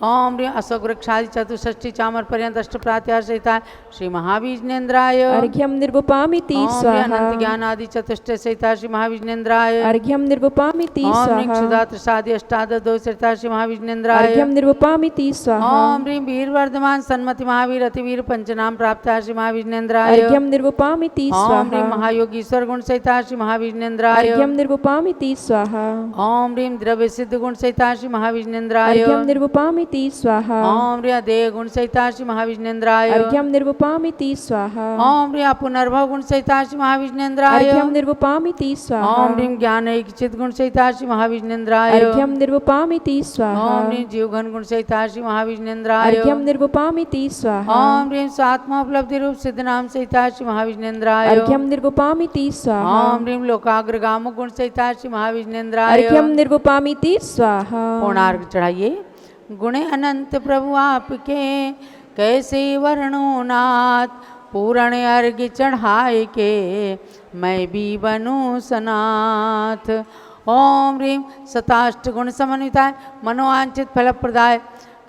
ओम ह्रीं अशोक वृक्षादि चतुष्षष्टि चामर पर्यंत अष्ट प्रात्यार सहिता श्री महाविष्णेन्द्राय अर्घ्यम निर्वपामिति ओम ह्रीं स्वाहा अनंत ज्ञान आदि चतुष्टय सहिता श्री महाविष्णेन्द्राय अर्घ्यम निर्वपामिति ओम ह्रीं स्वाहा क्षुधा त्रिसादि अष्टादश दो सहिता श्री महाविष्णेन्द्राय अर्घ्यम निर्वपामिति स्वाहा ओम ह्रीं वीर वर्धमान सन्मति महावीर अतिवीर पंचनाम प्राप्त श्री महाविष्णेन्द्राय अर्घ्यम निर्वपामिति ओम ह्रीं स्वाहा महायोगीश्वर गुण सहिता श्री महाविष्णेन्द्राय अर्घ्यम निर्वपामिति स्वाहा ओम ह्रीं द्रव्य सिद्ध गुण सहिता श्री महाविष्णेन्द्राय अर्घ्यम निर्वपामिति स्वाहा ओम ह्रीं देह गुण सहिता श्री महाविष्णेन्द्राय अर्घ्यम निर्वपामिति स्वाहा ओम ह्रीं पुनर्भव गुण सहिता श्री महाविष्णेन्द्राय अर्घ्यम निर्वपामिति स्वाहा ओम ह्रीं ज्ञान चित गुण सहिता श्री महाविष्णेन्द्राय अर्घ्यम निर्वपामिति स्वाहा ओम ह्रीं जीव घन गुण सहिता श्री महाविष्णेन्द्राय अर्घ्यम निर्वपामिति स्वाहा ओम ह्रीं स्वात्मा उपलब्धि रूप सिद्ध नाम सहिता श्री महाविष्णेन्द्राय अर्घ्यम निर्वपामिति स्वाहा ओम ह्रीं लोकाग्रगाम गुण सहिता श्री महाविष्णेन्द्राय अर्घ्यम निर्वपामिति स्वाहा कोणार्घ चढ़ाइए गुण अनंत प्रभु आपके कैसे वर्णो नाथ पूर्ण अर्घ चढ़ाए के मैं भी बनूं सनाथ ओम ह्रीं सताष्ट गुण समन्विताय मनोवांछित फलप्रदाय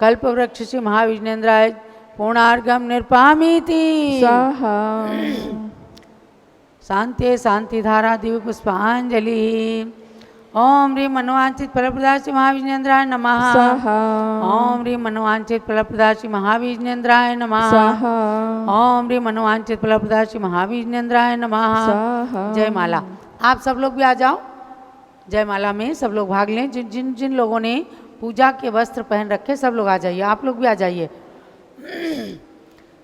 कल्प वृक्ष श्री महाविष्णेन्द्राय पूर्णार्घम निर्पामीति स्वाहा शांति शांति धारा दिव्य पुष्पांजलि ओम ह्रीं मनोवांछित फलप्रदाय श्री महाविष्णेन्द्राय नमः स्वाहा ओम ह्रीं मनोवांछित फलप्रदाय श्री महाविष्णेन्द्राय नमः स्वाहा ओम ह्रीं मनोवांछित फलप्रदाय श्री महाविष्णेन्द्राय नमः स्वाहा जय माला। आप सब लोग भी आ जाओ जय माला में सब लोग भाग लें। जिन जिन जिन लोगों ने पूजा के वस्त्र पहन रखे सब लोग आ जाइए, आप लोग भी आ जाइए।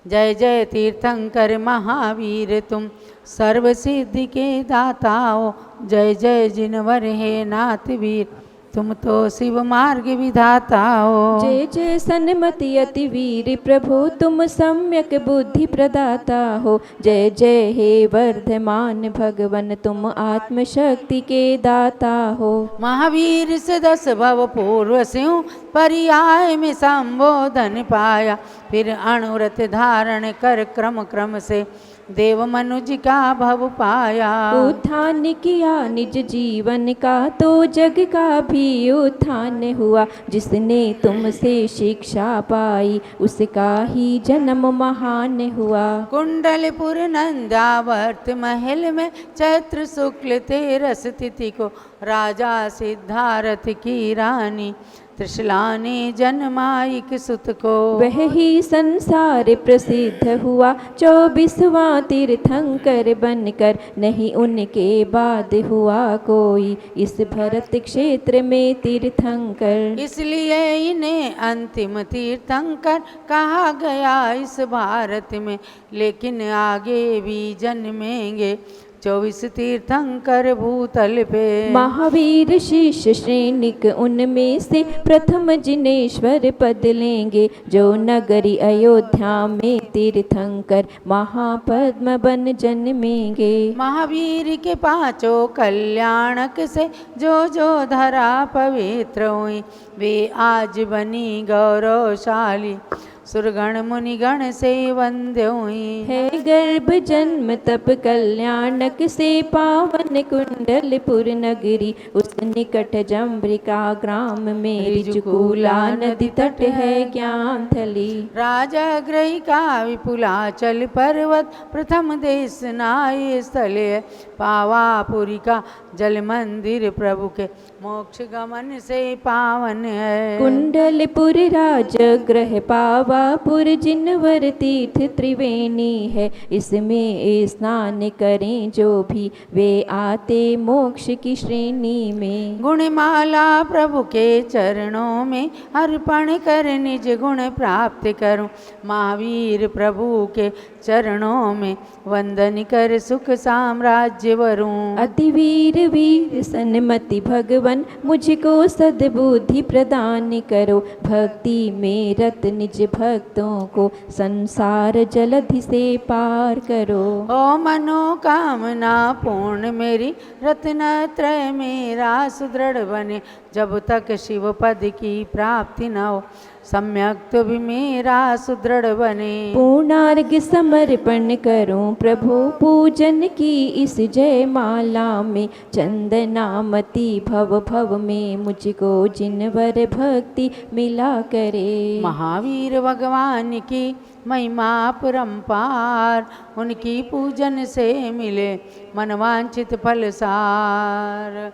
जय जय तीर्थंकर महावीर तुम सर्व सिद्धि के दाता हो, जय जय जिनवर हे नाथ वीर तुम तो शिव मार्ग विधाता हो। जय जय सन्मति अति वीर प्रभु तुम सम्यक बुद्धि प्रदाता हो, जय जय हे वर्धमान भगवन तुम आत्मशक्ति के दाता हो। महावीर से 10 भव पूर्व स्यों पर्याय में संबोधन पाया, फिर अणुरथ धारण कर क्रम क्रम से देव मनुज का भव पाया। उत्थान किया निज जीवन का तो जग का भी उत्थान हुआ, जिसने तुमसे शिक्षा पाई उसका ही जन्म महान हुआ। कुंडलपुर नंदावर्त महल में चैत्र शुक्ल 13 तिथि को राजा सिद्धार्थ की रानी त्रिशला ने जन्मायिक सुत को, वह ही संसार प्रसिद्ध हुआ 24वां तीर्थंकर बनकर, नहीं उनके बाद हुआ कोई इस भरत क्षेत्र में तीर्थंकर। इसलिए इन्हें अंतिम तीर्थंकर कहा गया इस भारत में, लेकिन आगे भी जन्मेंगे 24 तीर्थंकर भूतल पे। महावीर शिष्य श्रेणिक उनमें से प्रथम जिनेश्वर पद लेंगे, जो नगरी अयोध्या में तीर्थंकर महापद्म बन जन्मेंगे। महावीर के 5 कल्याणक से जो धरा पवित्र हुई, वे आज बनी गौरवशाली सुरगण मुनिगण से वंद्य हुई। है गर्भ जन्म तप कल्याणक से पावन कुंडलपुर नगरी, उस निकट जम्बिका ग्राम में ऋजुकूला नदी तट है ज्ञान थली। राजगृह का विपुलाचल पर्वत प्रथम देश नाय स्थल है, पावापुरी का जल मंदिर प्रभु के मोक्ष गमन से पावन है। कुंडलपुर राजगृह पावापुर जिनवर तीर्थ त्रिवेणी है, इसमें स्नान करें जो भी वे आते मोक्ष की श्रेणी में। गुणमाला प्रभु के चरणों में अर्पण कर निज गुण प्राप्त करूं, महावीर प्रभु के चरणों में वंदन कर सुख साम्राज्य वरूं। अति वीर वीर सन्मति भगवन मुझको सद्बुद्धि प्रदान करो। भक्ति में रत निज भक्तों को संसार जलधि से पार करो। ओ मनोकामना पूर्ण मेरी रत्न त्रय मेरा सुदृढ़ बने। जब तक शिव पद की प्राप्ति न हो सम्यक तो भी मेरा सुदृढ़ बने। पूर्णार्घ समर्पण करूं प्रभु पूजन की इस जय माला में। चंदनामती भव भव में मुझको जिनवर भक्ति मिला करे। महावीर भगवान की महिमा परम्पार उनकी पूजन से मिले मनवांछित फल सार।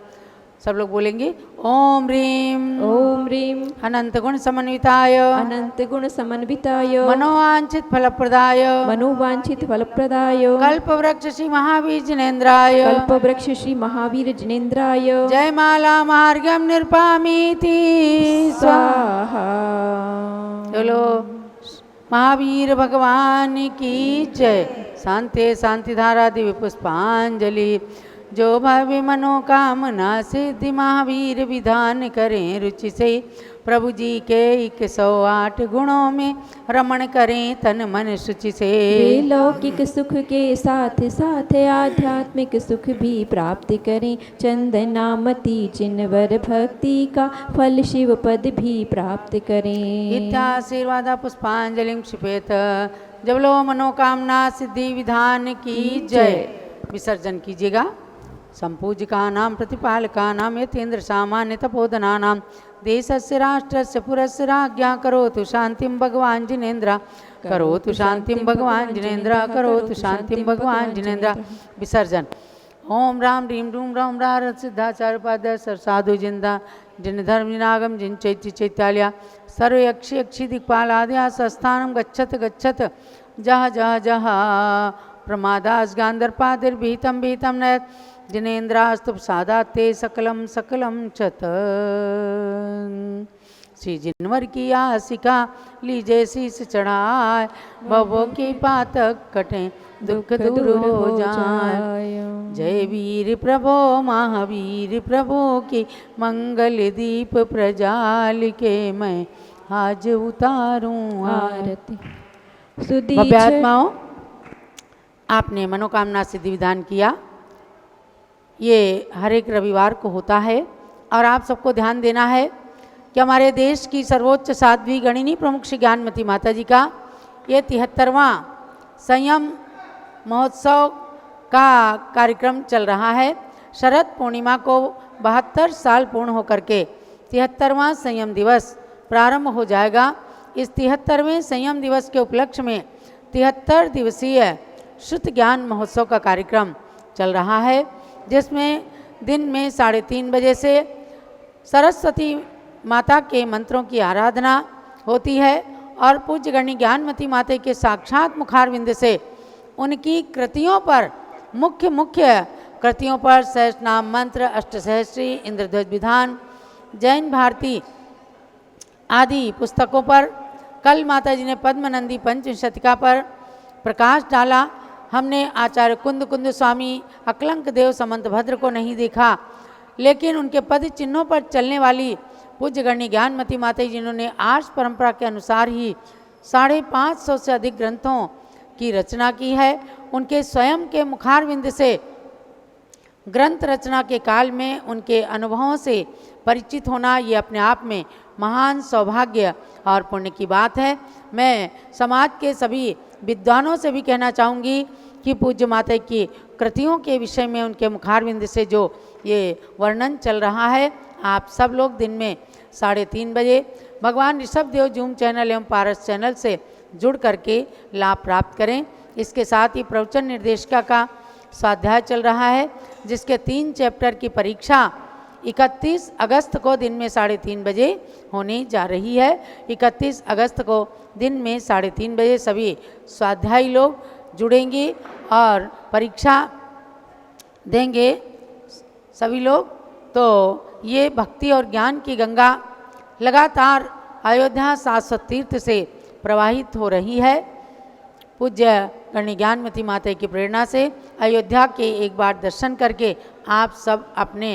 सब लोग बोलेंगे ओम ह्रीम ओम ह्रीम अनंत गुण समन्विताय अनंत गुण समन्विताय मनोवांछित फलप्रदाय मनोवांछित फलप्रदाय कल्प वृक्ष श्री महावीर जिनेन्द्राय कल्प वृक्ष श्री महावीर जिनेन्द्राय जय माला मार्गम निरपामीति स्वाहा। चलो महावीर भगवान की जय। शांति शांति धारा दिव्य पुष्पांजलि। जो भव्य मनोकामना सिद्धि महावीर विधान करें रुचि से। प्रभु जी के 108 गुणों में रमण करें तन मन शुचि से। वे लौकिक सुख के साथ साथ आध्यात्मिक सुख भी प्राप्त करें। चंदनामती जिनवर भक्ति का फल शिव पद भी प्राप्त करें। इत्याशीर्वाद पुष्पांजलि क्षिपेत। जब लो मनोकामना सिद्धि विधान की जय। विसर्जन कीजिएगा। संपूजिका नाम प्रतिपालका नाम यतेन्द्र सामान्य तपोधना नाम देशस्य राष्ट्रस्य पुरस्य राज्ञा करोतु शांतिं भगवान जिनेन्द्र करोतु शांतिं भगवान जिनेन्द्र करोतु शांतिं भगवान जिनेन्द्र। विसर्जन। ओम राम ह्रीम रूम राम रार सिद्धाचार्य पाद सर साधु जिंदा जिन धर्म जिनागम जिन चैत्य चैत्यालया सर्व यक्षि यक्षि दिक्पाल आद्या संस्थानम गच्छत गच्छत जह जह जह प्रमादास गांधर्पादिर्भीतम भीतम नयत जिनेन्द्रास्तु सादाते सकलम सकलम चत। श्री जिनवर की आसिका लीजे शीस चढ़ाए भवों की पातक कटे दुख दूर हो जाए। जय वीर प्रभो महावीर प्रभु की मंगल दीप प्रजाल के मैं आज उतारूं आरती। भव्यात्माओं, आपने मनोकामना सिद्धि विधान किया। ये हर एक रविवार को होता है और आप सबको ध्यान देना है कि हमारे देश की सर्वोच्च साध्वी गणिनी प्रमुख श्री ज्ञानमती माता जी का ये 73वां संयम महोत्सव का कार्यक्रम चल रहा है। शरद पूर्णिमा को 72 साल पूर्ण होकर के 73वां संयम दिवस प्रारंभ हो जाएगा। इस 73वें संयम दिवस के उपलक्ष्य में 73 दिवसीय शुद्ध ज्ञान महोत्सव का कार्यक्रम चल रहा है, जिसमें दिन में 3:30 बजे से सरस्वती माता के मंत्रों की आराधना होती है और पूज्य गणनी ज्ञानमती माता के साक्षात मुखारविंद से उनकी कृतियों पर मुख्य कृतियों पर सहस्रनाम मंत्र, अष्टसहस्री, इंद्रध्वज विधान, जैन भारती आदि पुस्तकों पर कल माता जी ने पद्मनंदी पंचशतिका पर प्रकाश डाला। हमने आचार्य कुंद स्वामी अकलंक देव समंत भद्र को नहीं देखा, लेकिन उनके पद चिन्हों पर चलने वाली पूज्य गणनी ज्ञानमती माता जी जिन्होंने आर्ष परंपरा के अनुसार ही 550 से अधिक ग्रंथों की रचना की है, उनके स्वयं के मुखारविंद से ग्रंथ रचना के काल में उनके अनुभवों से परिचित होना ये अपने आप में महान सौभाग्य और पुण्य की बात है। मैं समाज के सभी विद्वानों से भी कहना चाहूँगी कि पूज्य माता की कृतियों के विषय में उनके मुखारविंद से जो ये वर्णन चल रहा है, आप सब लोग दिन में 3:30 बजे भगवान ऋषभ देव जूम चैनल एवं पारस चैनल से जुड़ करके लाभ प्राप्त करें। इसके साथ ही प्रवचन निर्देशिका का स्वाध्याय चल रहा है, जिसके 3 चैप्टर की परीक्षा 31 अगस्त को दिन में 3:30 बजे होने जा रही है। 31 अगस्त को दिन में 3:30 बजे सभी स्वाध्यायी लोग जुड़ेंगे और परीक्षा देंगे सभी लोग। तो ये भक्ति और ज्ञान की गंगा लगातार अयोध्या शाश्वत तीर्थ से प्रवाहित हो रही है। पूज्य करनी ज्ञानमती माता की प्रेरणा से अयोध्या के एक बार दर्शन करके आप सब अपने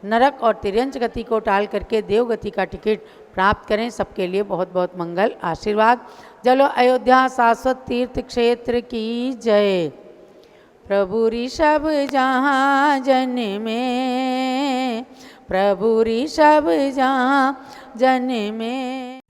नरक और तिर्यंच गति को टाल करके देवगति का टिकट प्राप्त करें। सबके लिए बहुत बहुत मंगल आशीर्वाद। चलो अयोध्या शाश्वत तीर्थ क्षेत्र की जय। प्रभु ऋषभ जहाँ जन में, प्रभु ऋषभ जहाँ जन में।